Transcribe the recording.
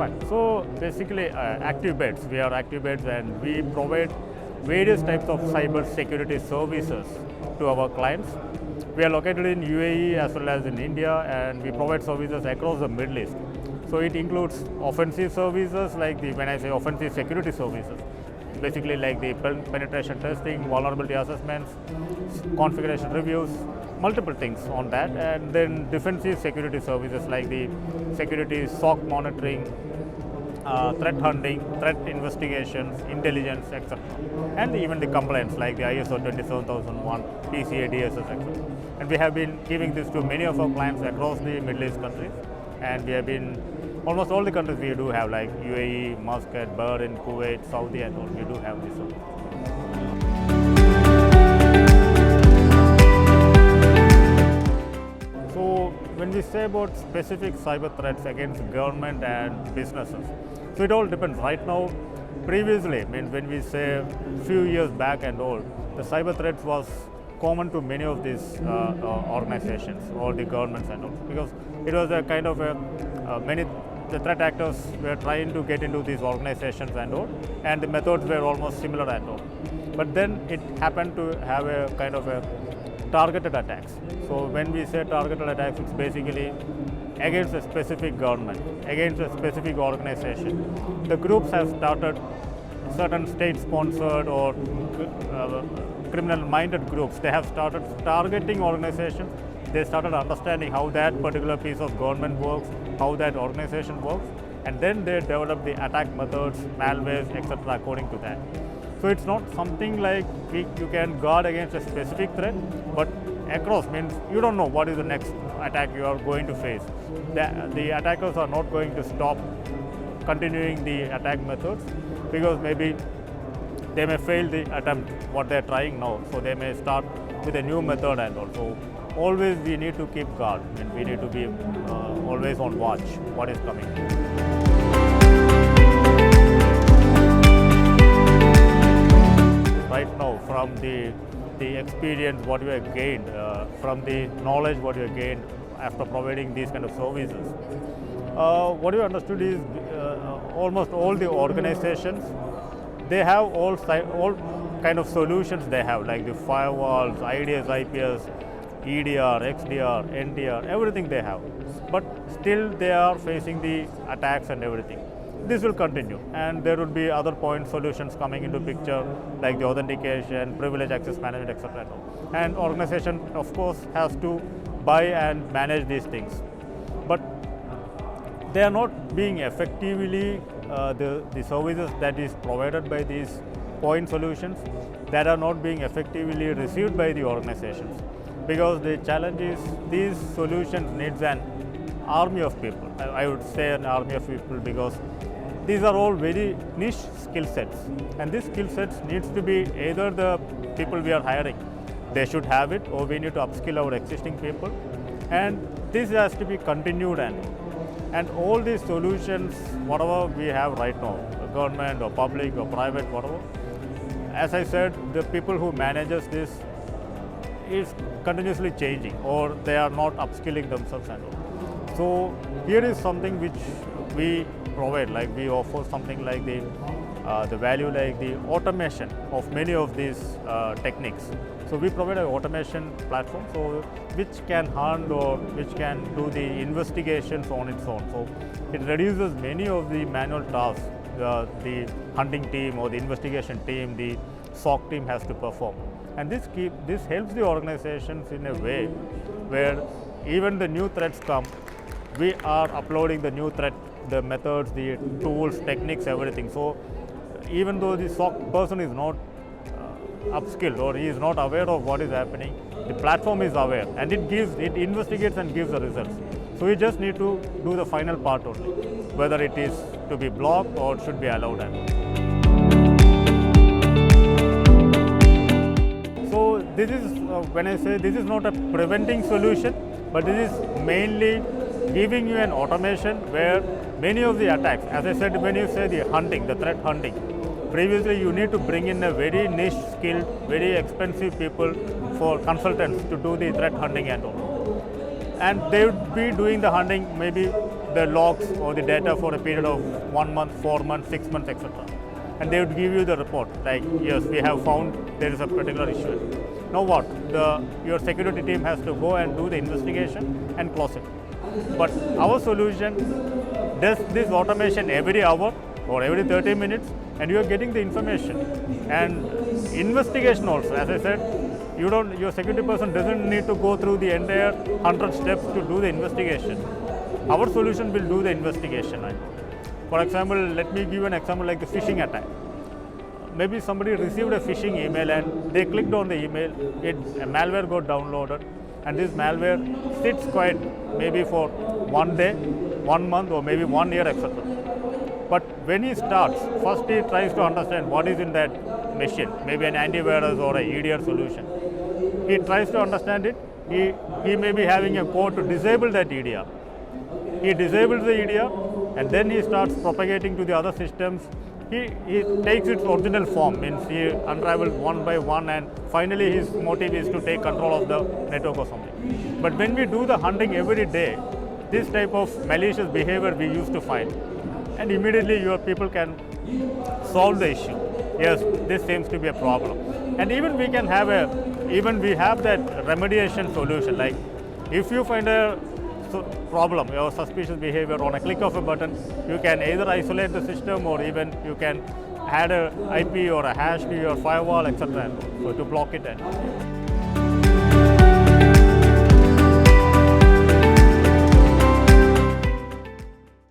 Fine. So basically, ActivBytes, we are ActivBytes and we provide various types of cyber security services to our clients. We are located in UAE as well as in India, and we provide services across the Middle East. So it includes offensive services like when I say offensive security services, basically like the penetration testing, vulnerability assessments, configuration reviews, multiple things on that, and then defensive security services like the security SOC monitoring, threat hunting, threat investigations, intelligence, etc. And even the compliance like the ISO 27001, PCI DSS, etc. And we have been giving this to many of our clients across the Middle East countries, and we have been almost all the countries we do have like UAE, Muscat, Bahrain, Kuwait, Saudi, and all. We do have this service. So when we say about specific cyber threats against government and businesses, so it all depends. Right now, previously, when we say a few years back and all, the cyber threats was common to many of these organizations or the governments and all, because it was a kind of the threat actors were trying to get into these organizations and all, and the methods were almost similar and all. But then it happened to have a kind of a targeted attacks. So when we say targeted attacks, it's basically against a specific government, against a specific organization. The groups have started certain state-sponsored or criminal-minded groups. They have started targeting organizations. They started understanding how that particular piece of government works, how that organization works, and then they develop the attack methods, malwares, etc. according to that. So it's not something like you can guard against a specific threat, but across means you don't know what is the next attack you are going to face. The attackers are not going to stop continuing the attack methods, because maybe they may fail the attempt what they are trying now, so they may start with a new method and also. Always we need to keep guard, and we need to be always on watch what is coming. Right now, from the experience what we have gained, from the knowledge what we have gained after providing these kind of services, what we understood is almost all the organizations, they have all kind of solutions they have, like the firewalls, IDS, IPS, EDR, XDR, NDR, everything they have. But still they are facing the attacks and everything. This will continue, and there will be other point solutions coming into picture like the authentication, privilege access management, etc. And organization, of course, has to buy and manage these things. But they are not being effectively, the services that is provided by these point solutions, that are not being effectively received by the organizations. Because the challenge is these solutions needs an army of people. I would say an army of people, because these are all very niche skill sets, and these skill sets needs to be either the people we are hiring, they should have it, or we need to upskill our existing people, and this has to be continued. And all these solutions, whatever we have right now, government or public or private, whatever, as I said, the people who manages this is continuously changing, or they are not upskilling themselves and all. So here is something which we provide, like we offer something like the value like the automation of many of these techniques. So we provide an automation platform, so which can hunt or which can do the investigations on its own. So it reduces many of the manual tasks the hunting team or the investigation team, the SOC team has to perform. And this helps the organizations in a way where even the new threats come, we are uploading the new threat, the methods, the tools, techniques, everything. So even though the SOC person is not upskilled or he is not aware of what is happening, the platform is aware, and it investigates and gives the results. So we just need to do the final part only, whether it is to be blocked or should be allowed. So this is, when I say this is not a preventing solution, but this is mainly giving you an automation where many of the attacks, as I said, when you say the hunting, the threat hunting, previously you need to bring in a very niche skilled, very expensive people for consultants to do the threat hunting and all. And they would be doing the hunting maybe the logs or the data for a period of 1 month, 4 months, 6 months, etc. And they would give you the report like, yes, we have found there is a particular issue. Now what? Your security team has to go and do the investigation and close it. But our solution does this automation every hour or every 30 minutes, and you are getting the information. And investigation also, as I said, your security person doesn't need to go through the entire 100 steps to do the investigation. Our solution will do the investigation. For example, let me give an example like the phishing attack. Maybe somebody received a phishing email and they clicked on the email, a malware got downloaded, and this malware sits quiet maybe for 1 day, 1 month, or maybe 1 year, etc. But when he starts, first he tries to understand what is in that machine, maybe an antivirus or a EDR solution. He tries to understand it. He may be having a code to disable that EDR. He disables the EDR, and then he starts propagating to the other systems. He takes its original form, means he unravels one by one, and finally his motive is to take control of the network or something. But when we do the hunting every day, this type of malicious behavior we used to find, and immediately your people can solve the issue. Yes, this seems to be a problem. And even we have that remediation solution, like if you find a problem or suspicious behavior on a click of a button, you can either isolate the system or even you can add a IP or a hash to your firewall, etc. so to block it.